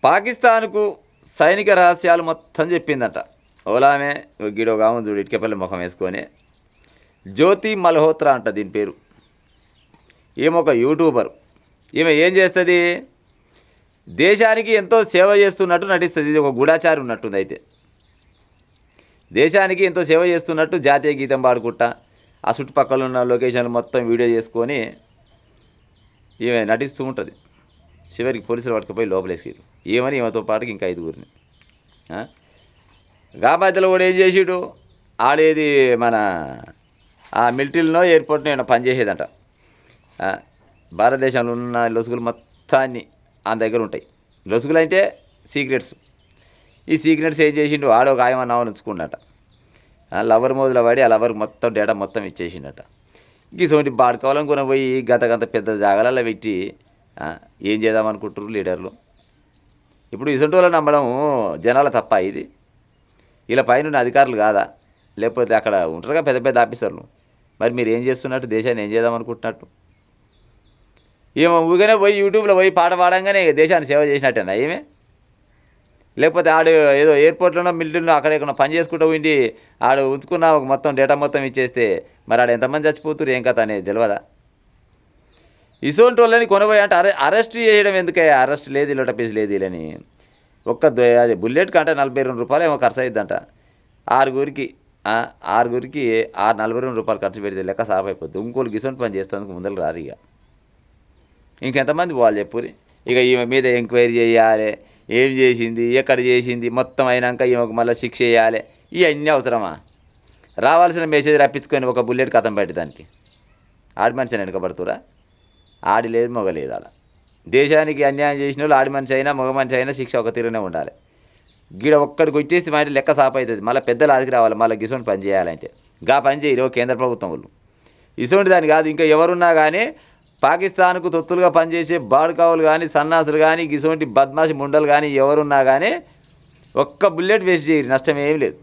పాకిస్తాన్కు సైనిక రహస్యాలు మొత్తం చెప్పిందట. ఓలామే గిడో కాము చూడు ఇటుకపల్లి ముఖం వేసుకొని జ్యోతి మల్హోత్రా అంట దీని పేరు. ఈమె ఒక యూట్యూబర్. ఈమె ఏం చేస్తుంది, దేశానికి ఎంతో సేవ చేస్తున్నట్టు నటిస్తుంది. ఇది ఒక గూఢాచారి ఉన్నట్టుంది. అయితే దేశానికి ఎంతో సేవ చేస్తున్నట్టు జాతీయ గీతం పాడుకుంటా ఆ చుట్టుపక్కల ఉన్న లొకేషన్లు మొత్తం వీడియో చేసుకొని ఈమె నటిస్తూ ఉంటుంది. చివరికి పోలీసులు పట్టుకుపోయి లోపలేసారు. ఏమని ఈమెతో పాటుకి ఇంకా 5గురిని. గా మధ్యలో కూడా ఏం చేసాడు, ఆడేది మన ఆ మిలిటరీలో ఎయిర్పోర్ట్ని ఏమైనా పనిచేసేదంట. భారతదేశంలో ఉన్న లొసుగులు మొత్తాన్ని ఆ దగ్గర ఉంటాయి. లొసుగులు అంటే సీక్రెట్స్. ఈ సీక్రెట్స్ ఏం చేసిండు, ఆడో గాయమన్నా ఉంచుకున్నట. లవర్ మోదులో పడి ఆ లవర్కి మొత్తం డేటా మొత్తం ఇచ్చేసిండట. ఇటువంటి బాడుకోవాలని కొని పోయి గంత పెద్ద జాగాలలో పెట్టి ఏం చేద్దామనుకుంటారు లీడర్లు. ఇప్పుడు ఇసంటి వాళ్ళని నమ్మడం జనాల తప్ప ఇది? ఇలా పైన అధికారులు కాదా, లేకపోతే అక్కడ ఉంటారుగా పెద్ద పెద్ద ఆఫీసర్లు? మరి మీరు ఏం చేస్తున్నట్టు, దేశాన్ని ఏం చేద్దామనుకుంటున్నట్టు? ఏమో ఊగానే పోయి యూట్యూబ్లో పోయి పాట పాడంగానే దేశాన్ని సేవ చేసినట్టేనా ఏమే? లేకపోతే ఆడు ఏదో ఎయిర్పోర్ట్లోనో మిలిటరీలో అక్కడ పని చేసుకుంటూ ఉండి ఆడు ఉంచుకున్న ఒక మొత్తం డేటా మొత్తం ఇచ్చేస్తే మరి ఆడు ఎంతమంది చచ్చిపోతున్నారు ఏం కథ అనేది తెలియదా? ఇసోంటి వాళ్ళని కొనబోయి అంటే అరెస్ట్ చేయడం ఎందుకే? అరెస్ట్ లేదు, ఇల్లు పీస్ లేదు వీళ్ళని. అది బుల్లెట్ కంటే 42 రూపాయలు ఏమో ఖర్చు అవుతుందంట. ఆరుగురికి 42 రూపాయలు ఖర్చు పెడితే లెక్క సాఫ్ అయిపోద్ది. ఇంకోళ్ళు గిసొంటి పని చేస్తానికి ముందర రారు. ఇక ఇంకెంతమంది పోవాలి చెప్పురి? ఇక ఈమె మీద ఎంక్వైరీ చేయాలి, ఏం చేసింది, ఎక్కడ చేసింది మొత్తం అయినాక ఈమెకు మళ్ళీ శిక్ష చేయాలి. ఇవన్నీ అవసరమా? రావాల్సిన మెసేజ్ రప్పించుకొని ఒక బుల్లెట్ కథం పెట్టడానికి ఆడి మనిషిని వెనకబడుతురా? ఆడి లేదు మగ లేదు. అలా దేశానికి అన్యాయం చేసిన వాళ్ళు ఆడి మనిషి అయినా మగ మనిషి అయినా శిక్ష ఒక తీరునే ఉండాలి. గీడ ఒక్కడికి వచ్చేసి మా ఇంటి లెక్క సాప్ అవుతుంది. మళ్ళీ పెద్దలు ఆదికి రావాలి, మళ్ళీ గిసోంటి పని చేయాలంటే. గా పని చేయరు కేంద్ర ప్రభుత్వం వాళ్ళు. ఇసోంటి దాని కాదు, ఇంకా ఎవరున్నా కానీ పాకిస్తాన్కు తొత్తులుగా పనిచేసే బాడుకావులు కానీ సన్నాసులు కానీ గిసోంటి బద్మాషి ముండలు కానీ ఎవరున్నా కానీ ఒక్క బుల్లెట్ వేస్ట్ చేయరు, నష్టం ఏమీ లేదు.